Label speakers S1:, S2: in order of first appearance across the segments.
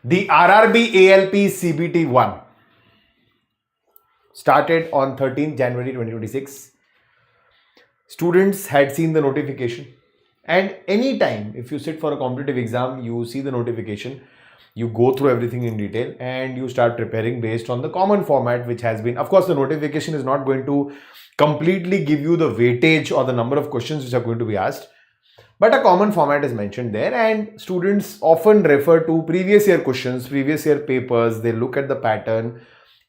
S1: The RRB ALP CBT1 started on 13th January 2026. Students had seen the notification, and anytime if you sit for a competitive exam, you see the notification, you go through everything in detail and you start preparing based on the common format which has been. Of course, the notification is not going to completely give you the weightage or the number of questions which are going to be asked, but a common format is mentioned there, and students often refer to previous year questions, previous year papers. They look at the pattern,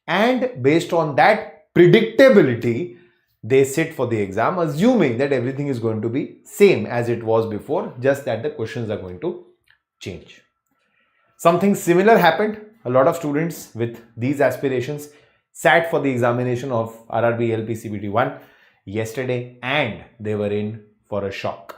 S1: and based on that predictability, they sit for the exam assuming that everything is going to be same as it was before, just that the questions are going to change. Something similar happened. A lot of students with these aspirations sat for the examination of RRB ALP CBT1 yesterday, and they were in for a shock.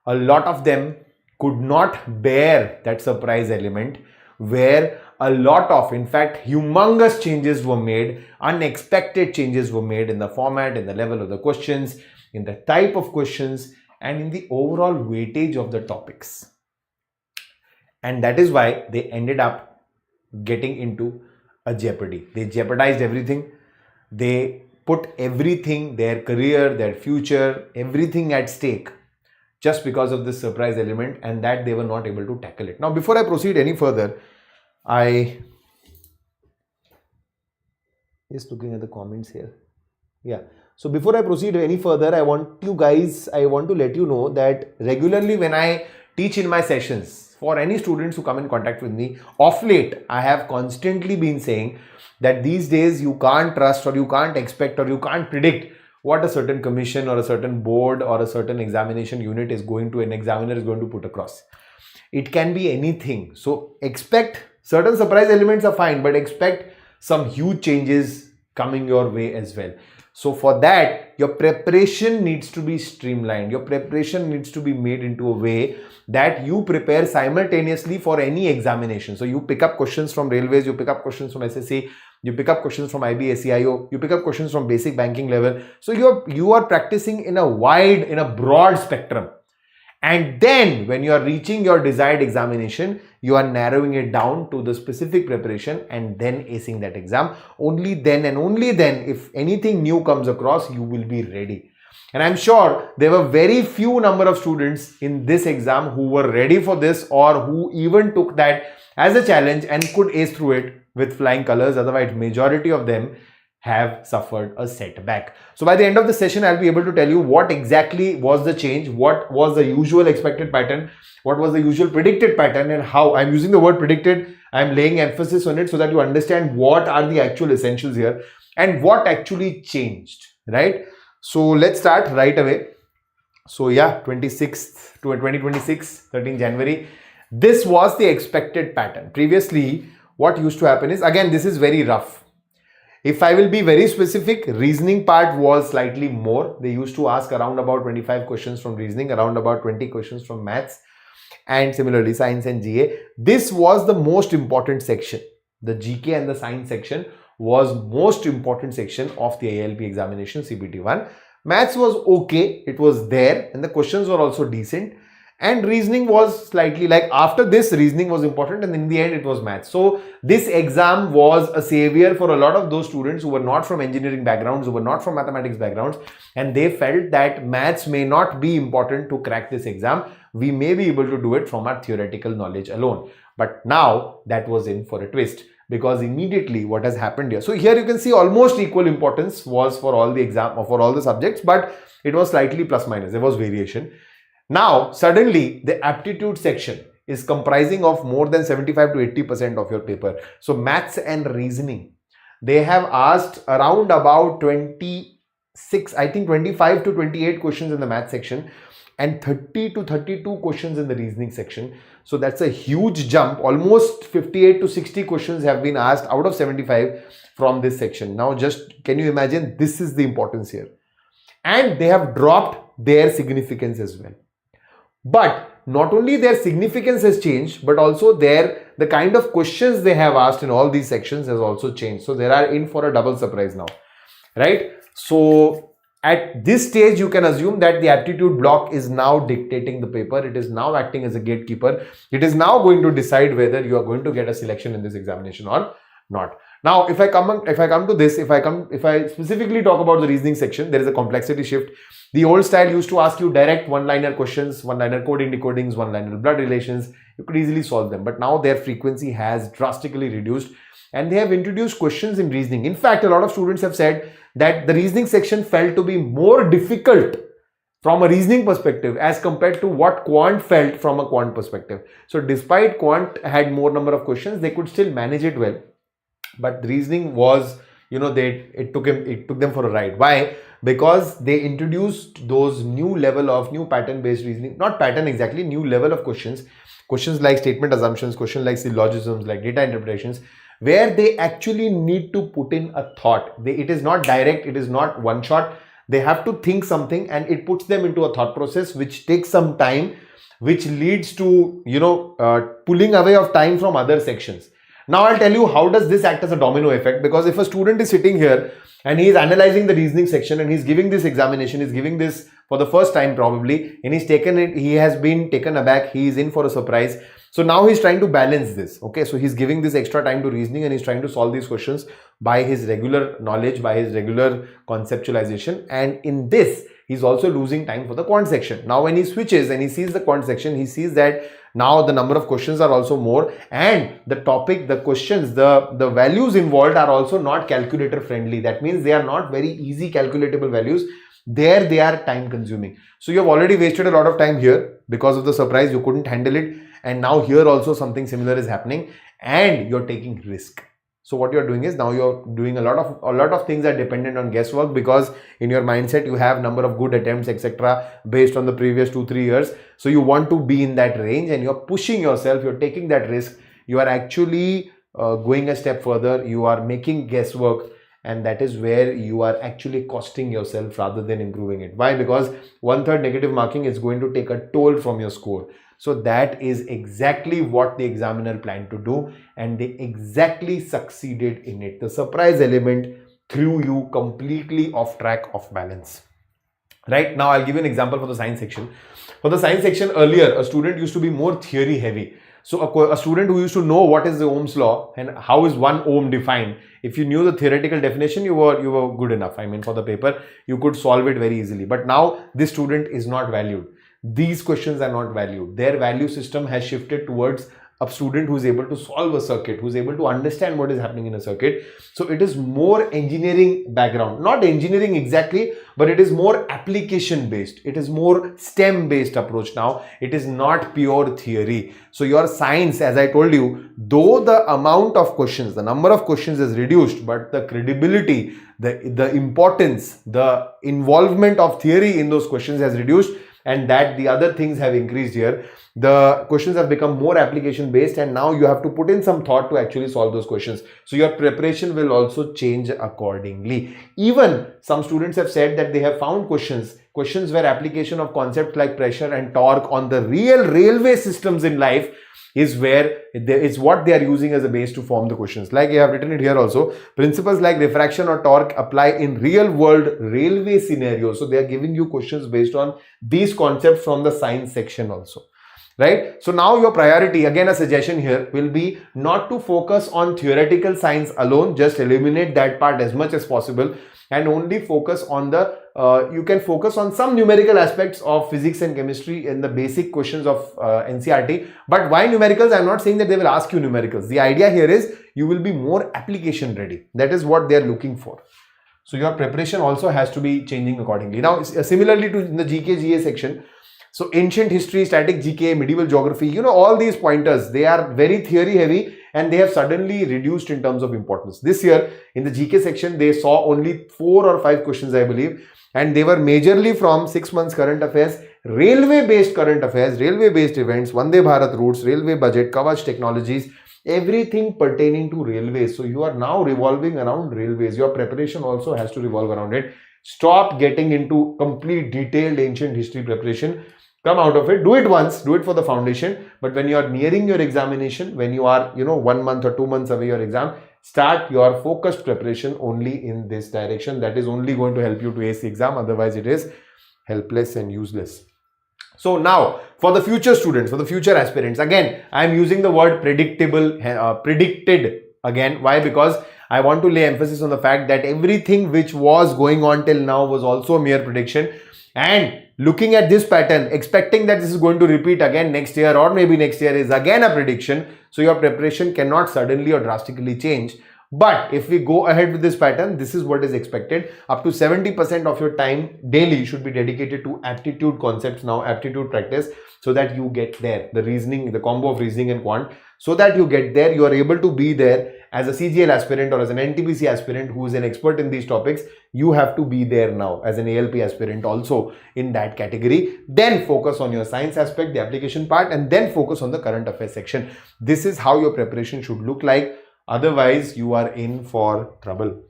S1: A lot of them could not bear that surprise element where a lot of, in fact, humongous changes were made, unexpected changes were made in the format, in the level of the questions, in the type of questions, and in the overall weightage of the topics. And that is why they ended up getting into a jeopardy. They jeopardized everything. They put everything, their career, their future, everything at stake just because of this surprise element, and that they were not able to tackle it. Now, before I proceed any further, I just looking at the comments here. Yeah. So before I proceed any further, I want to let you know that regularly when I teach in my sessions, for any students who come in contact with me, of late, I have constantly been saying that these days you can't trust, or you can't expect, or you can't predict what a certain commission or a certain board or a certain examination unit is going to, an examiner is going to put across. It can be anything. So expect certain surprise elements are fine, but expect some huge changes coming your way as well. So for that, your preparation needs to be streamlined. Your preparation needs to be made into a way that you prepare simultaneously for any examination. So you pick up questions from railways, you pick up questions from SSC, you pick up questions from IB, SEIO, you pick up questions from basic banking level. So you are practicing in a broad spectrum. And then when you are reaching your desired examination, you are narrowing it down to the specific preparation and then acing that exam. Only then and only then, if anything new comes across, you will be ready. And I'm sure there were very few number of students in this exam who were ready for this, or who even took that as a challenge and could ace through it with flying colors. Otherwise, majority of them have suffered a setback. So by the end of the session, I'll be able to tell you what exactly was the change, what was the usual expected pattern, what was the usual predicted pattern, and how. I'm using the word predicted. I'm laying emphasis on it so that you understand what are the actual essentials here and what actually changed, right? So let's start right away. So yeah, 26th to 2026, 13 January. This was the expected pattern. Previously, what used to happen is, again, this is very rough. If I will be very specific, reasoning part was slightly more. They used to ask around about 25 questions from reasoning, around about 20 questions from maths, and similarly science and GA. This was the most important section. The GK and the science section was most important section of the ALP examination CBT1. Maths was okay, it was there, and the questions were also decent. And reasoning was slightly, like, after this, reasoning was important, and in the end it was maths. So this exam was a savior for a lot of those students who were not from engineering backgrounds, who were not from mathematics backgrounds, and they felt that maths may not be important to crack this exam. We may be able to do it from our theoretical knowledge alone. But now that was in for a twist, because immediately what has happened here. So here you can see almost equal importance was for all the exam or for all the subjects, but it was slightly plus minus. There was variation. Now, suddenly the aptitude section is comprising of more than 75 to 80% of your paper. So maths and reasoning, they have asked around about 26, I think 25 to 28 questions in the maths section and 30 to 32 questions in the reasoning section. So that's a huge jump. Almost 58 to 60 questions have been asked out of 75 from this section. Now just can you imagine, this is the importance here. And they have dropped their significance as well. But not only their significance has changed, but also the kind of questions they have asked in all these sections has also changed. So they are in for a double surprise now, right? So At this stage, you can assume that the aptitude block is now dictating the paper. It is now acting as a gatekeeper. It is now going to decide whether you are going to get a selection in this examination or not. Now, if I specifically talk about the reasoning section, there is a complexity shift. The old style used to ask you direct one-liner questions, one-liner coding, decodings, one-liner blood relations. You could easily solve them, but now their frequency has drastically reduced, and they have introduced questions in reasoning. In fact, a lot of students have said that the reasoning section felt to be more difficult from a reasoning perspective as compared to what quant felt from a quant perspective. So despite quant had more number of questions, they could still manage it well. But the reasoning was, it took them for a ride. Why? Because they introduced those new pattern-based reasoning, not pattern exactly, new level of questions like statement assumptions, questions like syllogisms, like data interpretations, where they actually need to put in a thought. It is not direct, it is not one shot. They have to think something, and it puts them into a thought process which takes some time, which leads to, pulling away of time from other sections. Now I'll tell you how does this act as a domino effect, because if a student is sitting here and he is analyzing the reasoning section and he's giving this examination, he's giving this for the first time probably, and he has been taken aback, he is in for a surprise. So now he's trying to balance this. Okay, so he's giving this extra time to reasoning and he's trying to solve these questions by his regular knowledge, by his regular conceptualization, and in this he's also losing time for the quant section. Now when he switches and he sees the quant section, he sees that now the number of questions are also more, and the topic, the questions, the values involved are also not calculator friendly. That means they are not very easy calculatable values. There they are time consuming. So you have already wasted a lot of time here because of the surprise, you couldn't handle it, and now here also something similar is happening and you're taking risk. So what you're doing is now you're doing a lot of things are dependent on guesswork, because in your mindset you have number of good attempts etc. based on the previous 2-3 years. So you want to be in that range and you're pushing yourself, you're taking that risk, you are actually going a step further, you are making guesswork, and that is where you are actually costing yourself rather than improving it. Why? Because 1/3 negative marking is going to take a toll from your score. So that is exactly what the examiner planned to do, and they exactly succeeded in it. The surprise element threw you completely off track, off balance. Right, now I'll give you an example for the science section. For the science section, earlier a student used to be more theory heavy. So a student who used to know what is the Ohm's law and how is 1 ohm defined, if you knew the theoretical definition, you were good enough. I mean, for the paper you could solve it very easily. But now this student is not valued. These questions are not valued. Their value system has shifted towards a student who is able to solve a circuit, who is able to understand what is happening in a circuit. So it is more engineering background, not engineering exactly, but it is more application based. It is more STEM based approach now. It is not pure theory. So your science, as I told you, though the amount of questions, the number of questions is reduced, but the credibility, the importance, the involvement of theory in those questions has reduced, and that the other things have increased here. The questions have become more application based, and now you have to put in some thought to actually solve those questions. So your preparation will also change accordingly. Even some students have said that they have found questions where application of concepts like pressure and torque on the real railway systems in life is where it's what they are using as a base to form the questions. Like I have written it here also, principles like refraction or torque apply in real world railway scenarios. So they are giving you questions based on these concepts from the science section also. Right? So now your priority, again a suggestion here, will be not to focus on theoretical science alone. Just eliminate that part as much as possible and only focus on the you can focus on some numerical aspects of physics and chemistry in the basic questions of NCERT. But why numericals? I'm not saying that they will ask you numericals. The idea here is you will be more application ready. That is what they are looking for. So your preparation also has to be changing accordingly. Now similarly to in the GK GA section, so ancient history, static GK, medieval geography, all these pointers, they are very theory heavy and they have suddenly reduced in terms of importance. This year in the GK section, they saw only 4 or 5 questions, I believe, and they were majorly from 6 months current affairs, railway based current affairs, railway based events, Vande Bharat routes, railway budget, Kavach technologies, everything pertaining to railways. So you are now revolving around railways. Your preparation also has to revolve around it. Stop getting into complete detailed ancient history preparation. Come out of it, do it once, do it for the foundation. But when you are nearing your examination, when you are, 1 month or 2 months away your exam, start your focused preparation only in this direction. That is only going to help you to ace the exam. Otherwise, it is helpless and useless. So now, for the future students, for the future aspirants, again, I am using the word predictable, predicted again. Why? Because I want to lay emphasis on the fact that everything which was going on till now was also a mere prediction. And looking at this pattern, expecting that this is going to repeat again next year or maybe next year is again a prediction. So your preparation cannot suddenly or drastically change. But if we go ahead with this pattern, this is what is expected. Up to 70% of your time daily should be dedicated to aptitude concepts now, aptitude practice, so that you get there. The reasoning, the combo of reasoning and quant, so that you get there, you are able to be there as a CGL aspirant or as an NTPC aspirant who is an expert in these topics. You have to be there now as an ALP aspirant also in that category. Then focus on your science aspect, the application part, and then focus on the current affairs section. This is how your preparation should look like. Otherwise, you are in for trouble,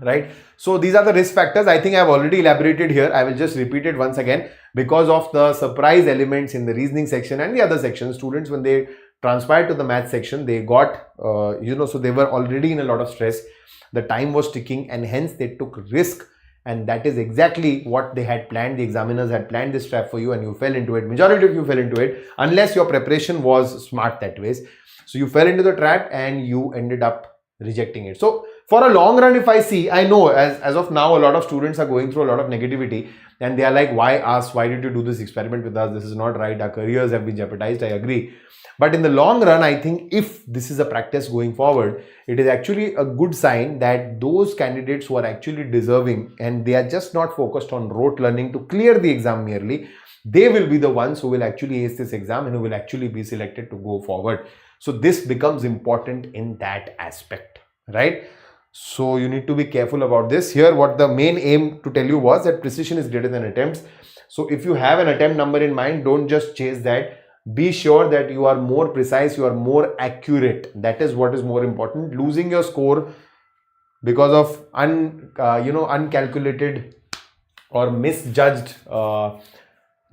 S1: right? So these are the risk factors. I think I have already elaborated here. I will just repeat it once again because of the surprise elements in the reasoning section and the other sections. Students, when they transpired to the math section, they got, so they were already in a lot of stress. The time was ticking and hence they took risk. And that is exactly what they had planned. The examiners had planned this trap for you and you fell into it. Majority of you fell into it unless your preparation was smart that way. So you fell into the trap and you ended up rejecting it. So for a long run, if I see, I know as of now, a lot of students are going through a lot of negativity and they are like, why us? Why did you do this experiment with us? This is not right. Our careers have been jeopardized. I agree. But in the long run, I think if this is a practice going forward, it is actually a good sign that those candidates who are actually deserving and they are just not focused on rote learning to clear the exam merely, they will be the ones who will actually ace this exam and who will actually be selected to go forward. So this becomes important in that aspect, right? So you need to be careful about this. Here, what the main aim to tell you was that precision is greater than attempts. So if you have an attempt number in mind, don't just chase that. Be sure that you are more precise, you are more accurate. That is what is more important. Losing your score because of uncalculated or misjudged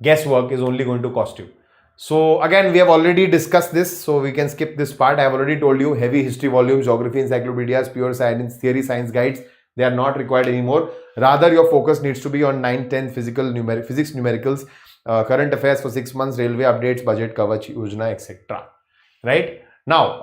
S1: guesswork is only going to cost you. So again, we have already discussed this, so we can skip this part. I have already told you heavy history volumes, geography encyclopedias, pure science, theory science guides, they are not required anymore. Rather, your focus needs to be on 9th, 10th physics numericals, current affairs for 6 months, railway updates, budget, Kavach, Yojana, etc. Right? Now,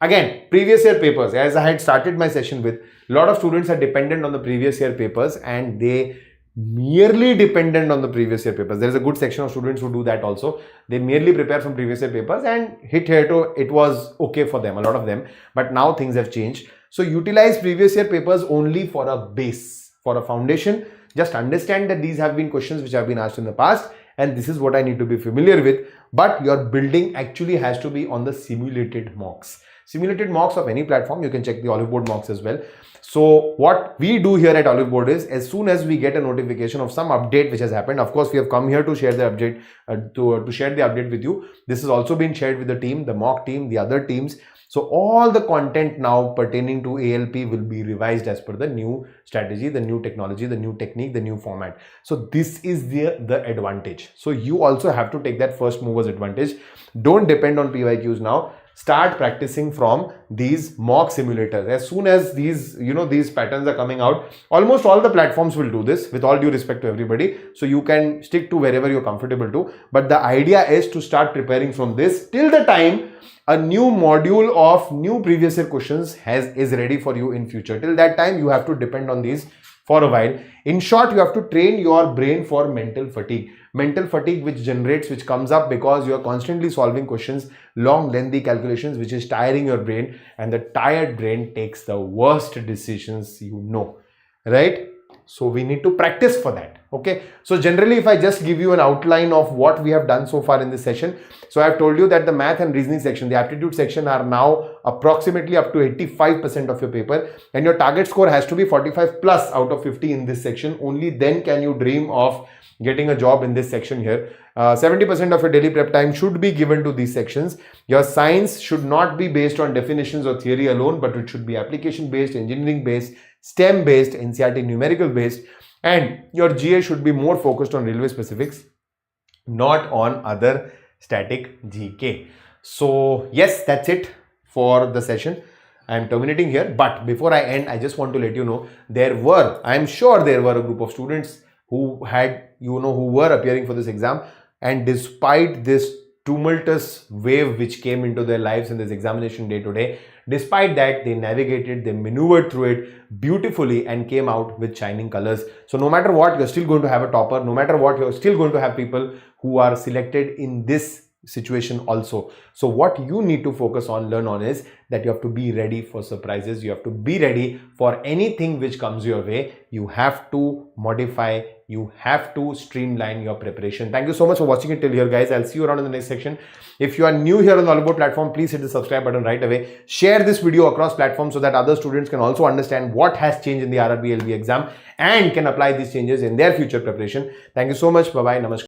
S1: again, previous year papers, as I had started my session with, a lot of students are dependent on the previous year papers and they merely dependent on the previous year papers. There is a good section of students who do that also. They merely prepare from previous year papers and hit here to it was okay for them, a lot of them. But now things have changed. So utilize previous year papers only for a base, for a foundation. Just understand that these have been questions which have been asked in the past and this is what I need to be familiar with. But your building actually has to be on the simulated mocks. Simulated mocks of any platform, you can check the Oliveboard mocks as well. So what we do here at Oliveboard is, as soon as we get a notification of some update which has happened, of course we have come here to share the update, to share the update with you. This has also been shared with the team, the mock team, the other teams. So all the content now pertaining to ALP will be revised as per the new strategy, the new technology, the new technique, the new format. So this is the advantage. So you also have to take that first movers advantage. Don't depend on PYQs now. Start practicing from these mock simulators. As soon as these, these patterns are coming out, almost all the platforms will do this, with all due respect to everybody. So you can stick to wherever you're comfortable to. But the idea is to start preparing from this till the time a new module of new previous year questions is ready for you in future. Till that time, you have to depend on these for a while. In short, you have to train your brain for mental fatigue. Mental fatigue which comes up because you are constantly solving questions, long lengthy calculations, which is tiring your brain, and the tired brain takes the worst decisions, right? So we need to practice for that. Okay. So generally, if I just give you an outline of what we have done so far in this session. So I have told you that the math and reasoning section, the aptitude section are now approximately up to 85% of your paper, and your target score has to be 45 plus out of 50 in this section. Only then can you dream of getting a job in this section here. 70% of your daily prep time should be given to these sections. Your science should not be based on definitions or theory alone, but it should be application based, engineering based, STEM based, NCERT numerical based, and your GA should be more focused on railway specifics, not on other static GK. So yes, that's it for the session. I am terminating here. But before I end, I just want to let you know, I am sure there were a group of students who had, who were appearing for this exam, and despite this tumultuous wave which came into their lives in this examination day today, despite that, they navigated, they maneuvered through it beautifully and came out with shining colors. So no matter what, you're still going to have a topper. No matter what, you're still going to have people who are selected in this situation also. So what you need to focus on, learn on, is that you have to be ready for surprises. You have to be ready for anything which comes your way. You have to modify, you have to streamline your preparation. Thank you so much for watching it till here, guys. I'll see you around in the next section. If you are new here on the Oliveboard platform, please hit the subscribe button right away. Share this video across platforms so that other students can also understand what has changed in the RRB ALP exam and can apply these changes in their future preparation. Thank you so much. Bye-bye. Namaskar.